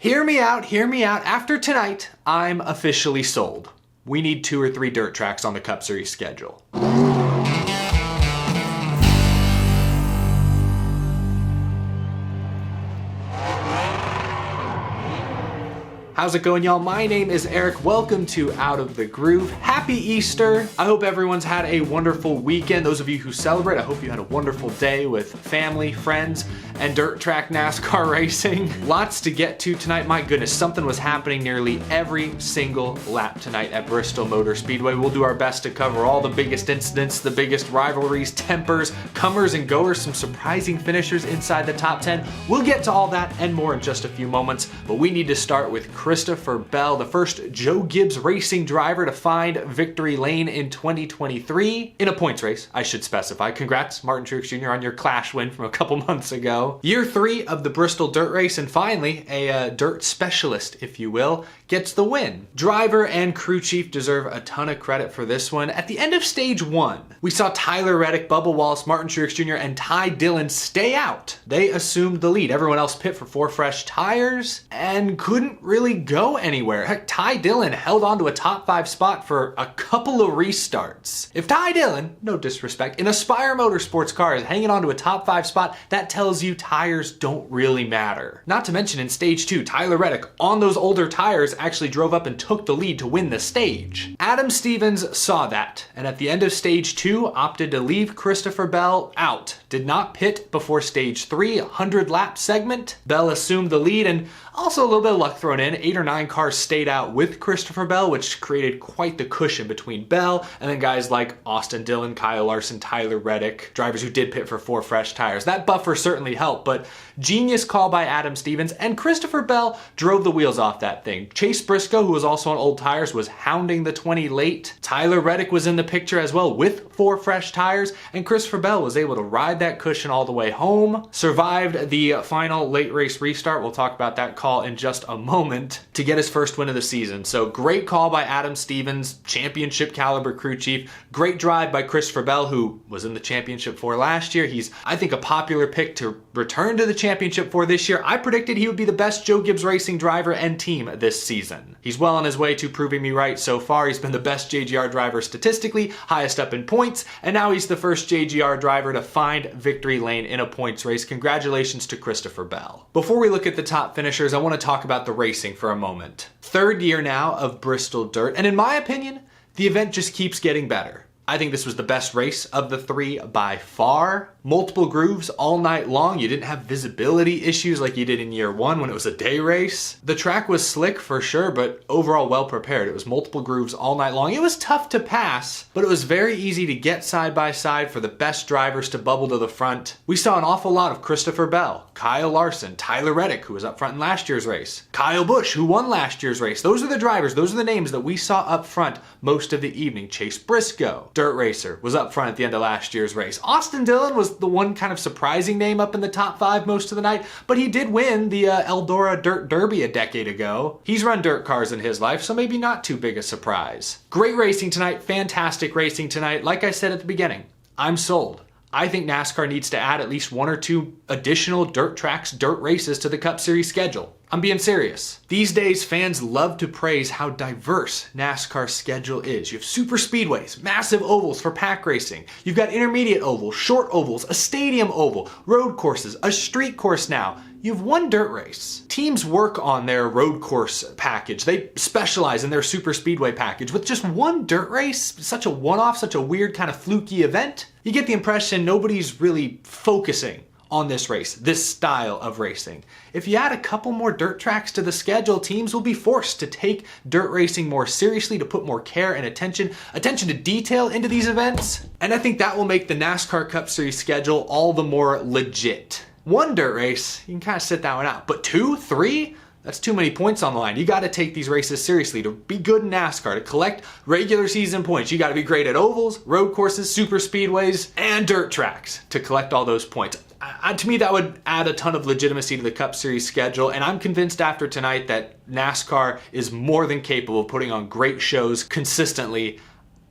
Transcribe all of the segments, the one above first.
Hear me out, hear me out. After tonight, I'm officially sold. We need 2 or 3 dirt tracks on the Cup Series schedule. How's it going, y'all? My name is Eric. Welcome to Out of the Groove. Happy Easter. I hope everyone's had a wonderful weekend. Those of you who celebrate, I hope you had a wonderful day with family, friends, and dirt track NASCAR racing. Lots to get to tonight. My goodness, something was happening nearly every single lap tonight at Bristol Motor Speedway. We'll do our best to cover all the biggest incidents, the biggest rivalries, tempers, comers and goers, some surprising finishers inside the top 10. We'll get to all that and more in just a few moments, but we need to start with Christopher Bell, the first Joe Gibbs Racing driver to find victory lane in 2023 in a points race, I should specify. Congrats, Martin Truex Jr. on your Clash win from a couple months ago. Year 3 of the Bristol Dirt race, and finally, a dirt specialist, if you will, gets the win. Driver and crew chief deserve a ton of credit for this one. At the end of stage 1, we saw Tyler Reddick, Bubba Wallace, Martin Truex Jr., and Ty Dillon stay out. They assumed the lead. Everyone else pit for 4 fresh tires and couldn't really go anywhere. Heck, Ty Dillon held on to a top 5 spot for a couple of restarts. If Ty Dillon, no disrespect, in a Spire Motorsports car is hanging on to a top 5 spot, that tells you tires don't really matter. Not to mention in stage 2, Tyler Reddick on those older tires actually drove up and took the lead to win the stage. Adam Stevens saw that, and at the end of stage 2 opted to leave Christopher Bell out. Did not pit before stage 3, 100 lap segment. Bell assumed the lead, and also a little bit of luck thrown in. 8 or 9 cars stayed out with Christopher Bell, which created quite the cushion between Bell and then guys like Austin Dillon, Kyle Larson, Tyler Reddick, drivers who did pit for 4 fresh tires. That buffer certainly helped, but genius call by Adam Stevens, and Christopher Bell drove the wheels off that thing. Chase Briscoe, who was also on old tires, was hounding the 20 late. Tyler Reddick was in the picture as well with 4 fresh tires, and Christopher Bell was able to ride that cushion all the way home, survived the final late race restart. We'll talk about that call in just a moment, to get his first win of the season. So great call by Adam Stevens, championship caliber crew chief. Great drive by Christopher Bell, who was in the championship for last year. He's, I think, a popular pick to return to the championship for this year. I predicted he would be the best Joe Gibbs Racing driver and team this season. He's well on his way to proving me right so far. He's been the best JGR driver statistically, highest up in points, and now he's the first JGR driver to find victory lane in a points race. Congratulations to Christopher Bell. Before we look at the top finishers, I want to talk about the racing for a moment. 3rd year now of Bristol Dirt, and in my opinion, the event just keeps getting better. I think this was the best race of the 3 by far. Multiple grooves all night long. You didn't have visibility issues like you did in year 1 when it was a day race. The track was slick for sure, but overall well prepared. It was multiple grooves all night long. It was tough to pass, but it was very easy to get side by side for the best drivers to bubble to the front. We saw an awful lot of Christopher Bell, Kyle Larson, Tyler Reddick, who was up front in last year's race, Kyle Busch, who won last year's race. Those are the drivers, those are the names that we saw up front most of the evening. Chase Briscoe, dirt racer, was up front at the end of last year's race. Austin Dillon was the one kind of surprising name up in the top 5 most of the night, but he did win the Eldora Dirt Derby a decade ago. He's run dirt cars in his life, so maybe not too big a surprise. Great racing tonight, fantastic racing tonight. Like I said at the beginning, I'm sold. I think NASCAR needs to add at least 1 or 2 additional dirt tracks, dirt races to the Cup Series schedule. I'm being serious. These days, fans love to praise how diverse NASCAR's schedule is. You have super speedways, massive ovals for pack racing. You've got intermediate ovals, short ovals, a stadium oval, road courses, a street course now. You have 1 dirt race. Teams work on their road course package. They specialize in their super speedway package. With just 1 dirt race, such a one-off, such a weird kind of fluky event, you get the impression nobody's really focusing on this race, this style of racing. If you add a couple more dirt tracks to the schedule, teams will be forced to take dirt racing more seriously, to put more care and attention to detail into these events. And I think that will make the NASCAR Cup Series schedule all the more legit. 1 dirt race, you can kind of sit that one out, but 2, 3, that's too many points on the line. You got to take these races seriously. To be good in NASCAR, to collect regular season points, you got to be great at ovals, road courses, super speedways, and dirt tracks to collect all those points. To me, that would add a ton of legitimacy to the Cup Series schedule, and I'm convinced after tonight that NASCAR is more than capable of putting on great shows consistently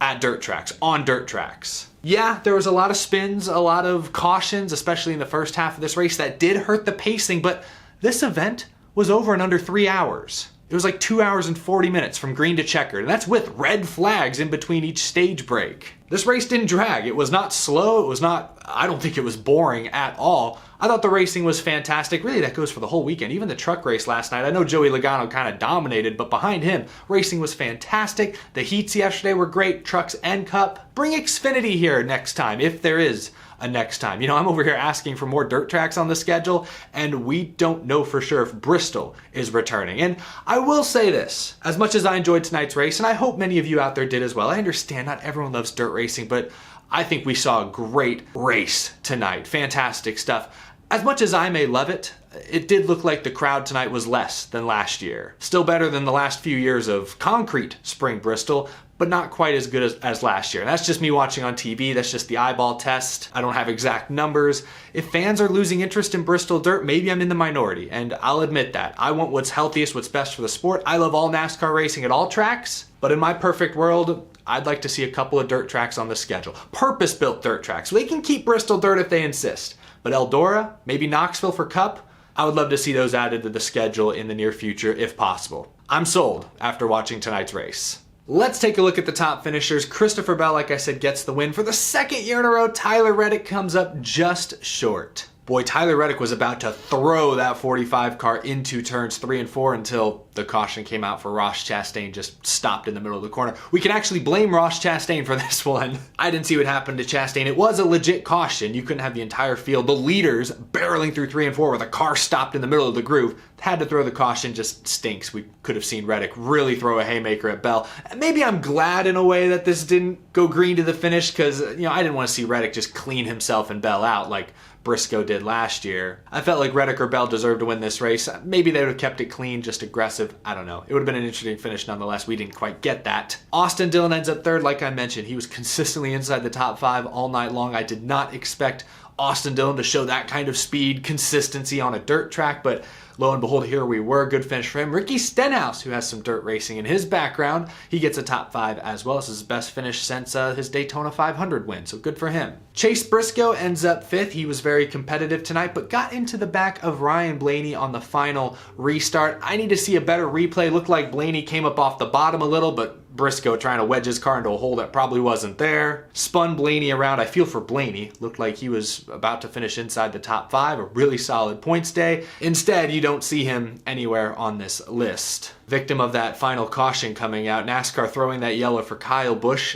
at dirt tracks, on dirt tracks. Yeah, there was a lot of spins, a lot of cautions, especially in the first half of this race that did hurt the pacing, but this event was over in under 3 hours. It was like 2 hours and 40 minutes from green to checkered, and that's with red flags in between each stage break. This race didn't drag. It was not slow. It was not, I don't think it was boring at all. I thought the racing was fantastic. Really, that goes for the whole weekend. Even the truck race last night, I know Joey Logano kind of dominated, but behind him, racing was fantastic. The heats yesterday were great, trucks and cup. Bring Xfinity here next time, if there is a next time. You know, I'm over here asking for more dirt tracks on the schedule, and we don't know for sure if Bristol is returning. And I will say this, as much as I enjoyed tonight's race, and I hope many of you out there did as well, I understand not everyone loves dirt racing, but I think we saw a great race tonight. Fantastic stuff. As much as I may love it, it did look like the crowd tonight was less than last year. Still better than the last few years of concrete spring Bristol, but not quite as good as last year. And that's just me watching on TV. That's just the eyeball test. I don't have exact numbers. If fans are losing interest in Bristol Dirt, maybe I'm in the minority, and I'll admit that. I want what's healthiest, what's best for the sport. I love all NASCAR racing at all tracks, but in my perfect world, I'd like to see a couple of dirt tracks on the schedule. Purpose-built dirt tracks. They can keep Bristol Dirt if they insist. But Eldora, maybe Knoxville for Cup, I would love to see those added to the schedule in the near future if possible. I'm sold after watching tonight's race. Let's take a look at the top finishers. Christopher Bell, like I said, gets the win. For the second year in a row, Tyler Reddick comes up just short. Boy, Tyler Reddick was about to throw that 45 car into turns 3 and 4 until the caution came out for Ross Chastain, just stopped in the middle of the corner. We can actually blame Ross Chastain for this one. I didn't see what happened to Chastain. It was a legit caution. You couldn't have the entire field, the leaders, barreling through 3 and 4 with a car stopped in the middle of the groove. Had to throw the caution, just stinks. We could have seen Reddick really throw a haymaker at Bell. Maybe I'm glad in a way that this didn't go green to the finish because, you know, I didn't want to see Reddick just clean himself and Bell out like Briscoe did last year. I felt like Reddick or Bell deserved to win this race. Maybe they would have kept it clean, just aggressive. I don't know. It would have been an interesting finish nonetheless. We didn't quite get that. Austin Dillon ends up third. Like I mentioned, he was consistently inside the top 5 all night long. I did not expect Austin Dillon to show that kind of speed, consistency on a dirt track, but lo and behold, here we were. Good finish for him. Ricky Stenhouse, who has some dirt racing in his background, he gets a top 5 as well. This is his best finish since his Daytona 500 win, so good for him. Chase Briscoe ends up 5th. He was very competitive tonight, but got into the back of Ryan Blaney on the final restart. I need to see a better replay. Looked like Blaney came up off the bottom a little, but Briscoe trying to wedge his car into a hole that probably wasn't there. Spun Blaney around. I feel for Blaney. Looked like he was about to finish inside the top 5. A really solid points day. Instead, you don't see him anywhere on this list. Victim of that final caution coming out. NASCAR throwing that yellow for Kyle Busch,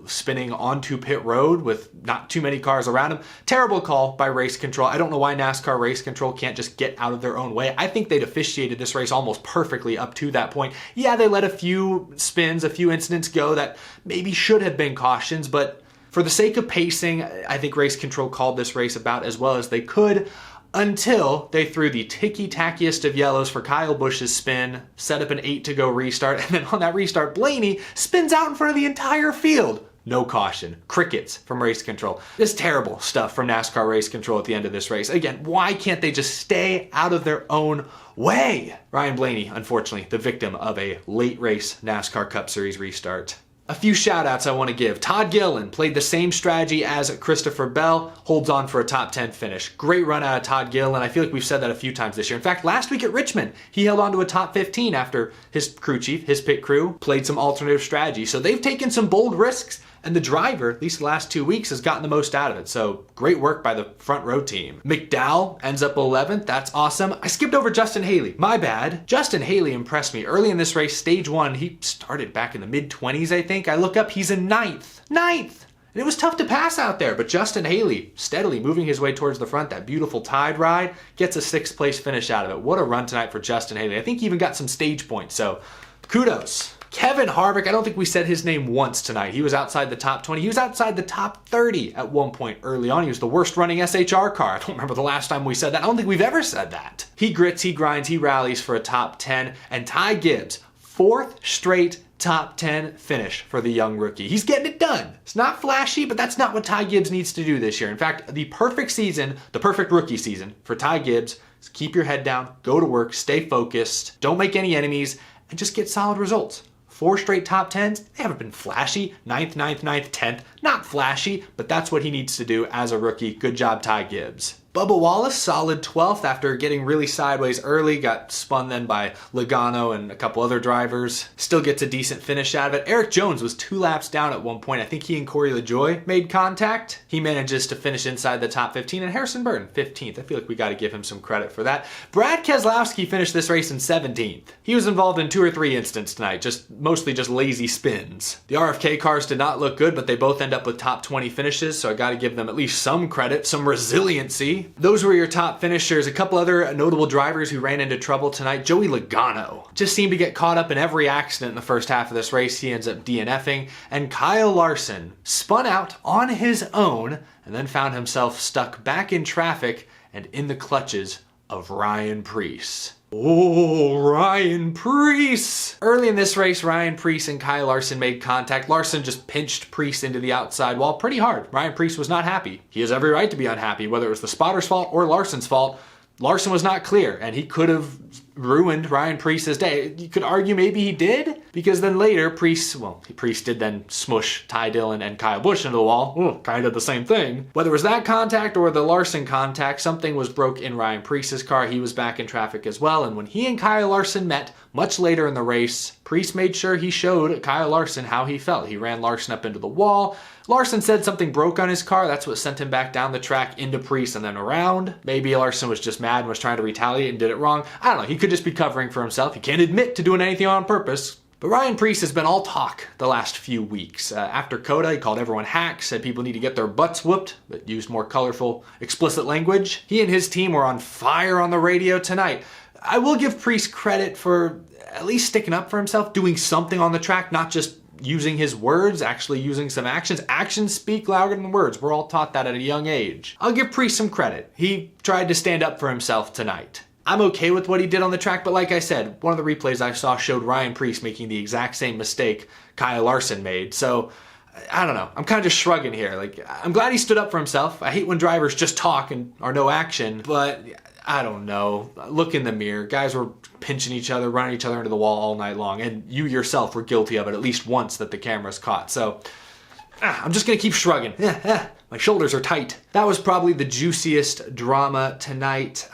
spinning onto pit road with not too many cars around him. Terrible call by race control. I don't know why NASCAR race control can't just get out of their own way. I think they'd officiated this race almost perfectly up to that point. Yeah, they let a few spins, a few incidents go that maybe should have been cautions, but for the sake of pacing, I think race control called this race about as well as they could, until they threw the ticky-tackiest of yellows for Kyle Busch's spin, set up an 8 to go restart, and then on that restart, Blaney spins out in front of the entire field. No caution. Crickets from race control. This terrible stuff from NASCAR race control at the end of this race. Again, why can't they just stay out of their own way? Ryan Blaney, unfortunately, the victim of a late race NASCAR Cup Series restart. A few shout outs I want to give. Todd Gilliland played the same strategy as Christopher Bell, holds on for a top 10 finish. Great run out of Todd Gilliland. I feel like we've said that a few times this year. In fact, last week at Richmond, he held on to a top 15 after his crew chief, his pit crew, played some alternative strategy. So they've taken some bold risks, and the driver, at least the last 2 weeks, has gotten the most out of it. So great work by the front row team. McDowell ends up 11th. That's awesome. I skipped over Justin Haley. My bad. Justin Haley impressed me. Early in this race, stage 1, he started back in the mid-20s, I think. I look up, he's in 9th. 9th! And it was tough to pass out there, but Justin Haley steadily moving his way towards the front. That beautiful tide ride gets a 6th place finish out of it. What a run tonight for Justin Haley. I think he even got some stage points, so kudos. Kevin Harvick, I don't think we said his name once tonight. He was outside the top 20. He was outside the top 30 at one point early on. He was the worst running SHR car. I don't remember the last time we said that. I don't think we've ever said that. He grits, he grinds, he rallies for a top 10. And Ty Gibbs, 4th straight top 10 finish for the young rookie. He's getting it done. It's not flashy, but that's not what Ty Gibbs needs to do this year. In fact, the perfect season, the perfect rookie season for Ty Gibbs is keep your head down, go to work, stay focused, don't make any enemies, and just get solid results. 4 straight top 10s, they haven't been flashy. 9th, 9th, 9th, 10th, not flashy, but that's what he needs to do as a rookie. Good job, Ty Gibbs. Bubba Wallace, solid 12th after getting really sideways early, got spun then by Logano and a couple other drivers. Still gets a decent finish out of it. Eric Jones was 2 laps down at one point. I think he and Corey LaJoie made contact. He manages to finish inside the top 15, and Harrison Burton, 15th. I feel like we got to give him some credit for that. Brad Keselowski finished this race in 17th. He was involved in 2 or 3 incidents tonight, mostly just lazy spins. The RFK cars did not look good, but they both end up with top 20 finishes, so I got to give them at least some credit, some resiliency. Those were your top finishers. A couple other notable drivers who ran into trouble tonight. Joey Logano just seemed to get caught up in every accident in the first half of this race. He ends up DNFing. And Kyle Larson spun out on his own and then found himself stuck back in traffic and in the clutches of Ryan Preece. Oh, Ryan Preece! Early in this race, Ryan Preece and Kyle Larson made contact. Larson just pinched Preece into the outside wall pretty hard. Ryan Preece was not happy. He has every right to be unhappy, whether it was the spotter's fault or Larson's fault. Larson was not clear, and he could have ruined Ryan Preece's day. You could argue maybe he did, because then later Preece did then smush Ty Dillon and Kyle Busch into the wall. Kind of the same thing. Whether it was that contact or the Larson contact, something was broke in Ryan Preece's car. He was back in traffic as well, and when he and Kyle Larson met much later in the race, Preece made sure he showed Kyle Larson how he felt. He ran Larson up into the wall. Larson said something broke on his car. That's what sent him back down the track into Preece and then around. Maybe Larson was just mad and was trying to retaliate and did it wrong. I don't know. He could just be covering for himself. He can't admit to doing anything on purpose. But Ryan Preece has been all talk the last few weeks. After COTA, he called everyone hacks, said people need to get their butts whooped, but used more colorful, explicit language. He and his team were on fire on the radio tonight. I will give Preece credit for at least sticking up for himself, doing something on the track, not just using his words, actually using some actions. Actions speak louder than words. We're all taught that at a young age. I'll give Preece some credit. He tried to stand up for himself tonight. I'm okay with what he did on the track, but like I said, one of the replays I saw showed Ryan Preece making the exact same mistake Kyle Larson made. So, I don't know. I'm kind of just shrugging here. I'm glad he stood up for himself. I hate when drivers just talk and are no action, but I don't know. Look in the mirror. Guys were pinching each other, running each other into the wall all night long, and you yourself were guilty of it at least once that the cameras caught. So, I'm just going to keep shrugging. My shoulders are tight. That was probably the juiciest drama tonight.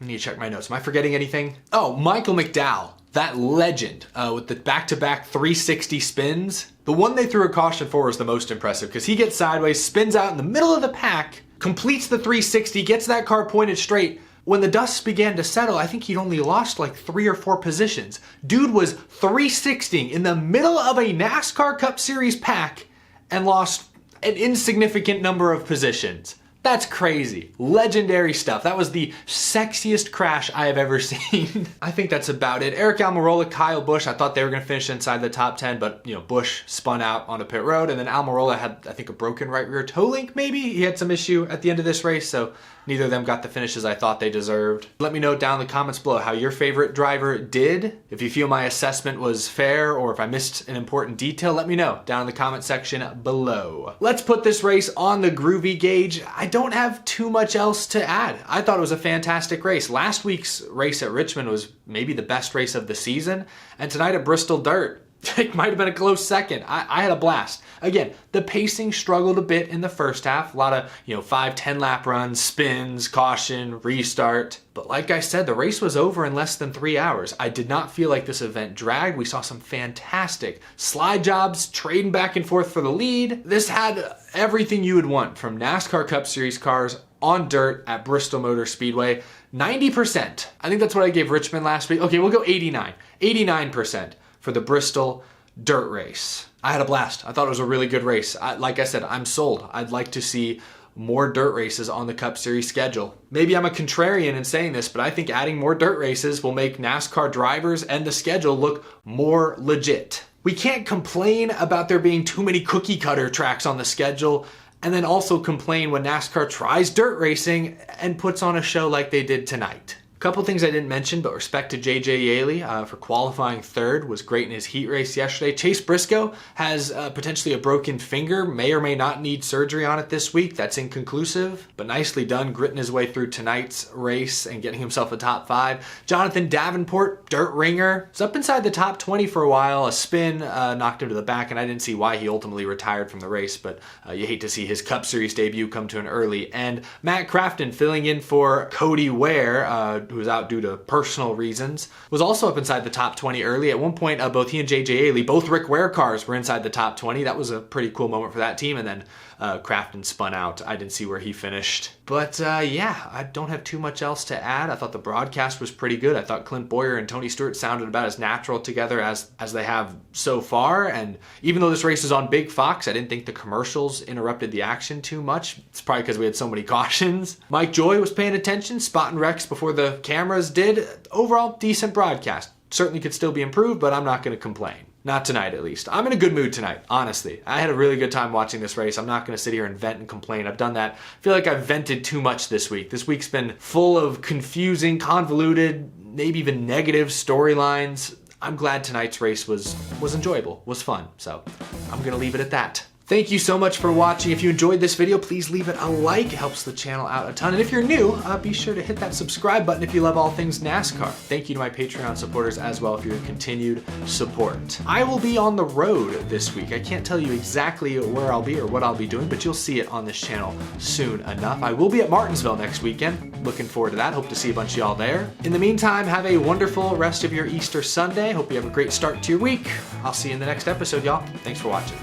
I need to check my notes. Am I forgetting anything? Oh, Michael McDowell, that legend with the back-to-back 360 spins. The one they threw a caution for was the most impressive because he gets sideways, spins out in the middle of the pack, completes the 360, gets that car pointed straight. When the dust began to settle, I think he'd only lost like 3 or 4 positions. Dude was 360 in the middle of a NASCAR Cup Series pack and lost an insignificant number of positions. That's crazy. Legendary stuff. That was the sexiest crash I have ever seen. I think that's about it. Eric Almirola, Kyle Busch, I thought they were going to finish inside the top 10, but Busch spun out on a pit road, and then Almirola had, I think, a broken right rear toe link maybe. He had some issue at the end of this race, so neither of them got the finishes I thought they deserved. Let me know down in the comments below how your favorite driver did. If you feel my assessment was fair or if I missed an important detail, let me know down in the comment section below. Let's put this race on the groovy gauge. I don't have too much else to add. I thought it was a fantastic race. Last week's race at Richmond was maybe the best race of the season, and tonight at Bristol Dirt, it might have been a close second. I had a blast. Again, the pacing struggled a bit in the first half. A lot of, 5-10 lap runs, spins, caution, restart. But like I said, the race was over in less than 3 hours. I did not feel like this event dragged. We saw some fantastic slide jobs, trading back and forth for the lead. This had everything you would want from NASCAR Cup Series cars on dirt at Bristol Motor Speedway. 90%. I think that's what I gave Richmond last week. Okay, we'll go 89. 89%. For the Bristol Dirt race. I had a blast. I thought it was a really good race. Like I said, I'm sold. I'd like to see more dirt races on the Cup Series schedule. Maybe I'm a contrarian in saying this, but I think adding more dirt races will make NASCAR drivers and the schedule look more legit. We can't complain about there being too many cookie cutter tracks on the schedule and then also complain when NASCAR tries dirt racing and puts on a show like they did tonight. Couple things I didn't mention, but respect to JJ Yaley for qualifying third, was great in his heat race yesterday. Chase Briscoe has potentially a broken finger, may or may not need surgery on it this week. That's inconclusive, but nicely done, gritting his way through tonight's race and getting himself a top 5. Jonathan Davenport, dirt ringer, was up inside the top 20 for a while. A spin knocked him to the back, and I didn't see why he ultimately retired from the race, but you hate to see his Cup Series debut come to an early end. Matt Crafton filling in for Cody Ware, who was out due to personal reasons, was also up inside the top 20 early. At one point, both he and JJ Yaley, both Rick Ware cars, were inside the top 20. That was a pretty cool moment for that team, and then Crafton spun out. I didn't see where he finished. But yeah, I don't have too much else to add. I thought the broadcast was pretty good. I thought Clint Boyer and Tony Stewart sounded about as natural together as they have so far. And even though this race is on Big Fox, I didn't think the commercials interrupted the action too much. It's probably because we had so many cautions. Mike Joy was paying attention, spotting wrecks before the cameras did. Overall, decent broadcast. Certainly could still be improved, but I'm not going to complain. Not tonight, at least. I'm in a good mood tonight, honestly. I had a really good time watching this race. I'm not going to sit here and vent and complain. I've done that. I feel like I've vented too much this week. This week's been full of confusing, convoluted, maybe even negative storylines. I'm glad tonight's race was enjoyable, was fun. So I'm going to leave it at that. Thank you so much for watching. If you enjoyed this video, please leave it a like. It helps the channel out a ton. And if you're new, be sure to hit that subscribe button if you love all things NASCAR. Thank you to my Patreon supporters as well for your continued support. I will be on the road this week. I can't tell you exactly where I'll be or what I'll be doing, but you'll see it on this channel soon enough. I will be at Martinsville next weekend. Looking forward to that. Hope to see a bunch of y'all there. In the meantime, have a wonderful rest of your Easter Sunday. Hope you have a great start to your week. I'll see you in the next episode, y'all. Thanks for watching.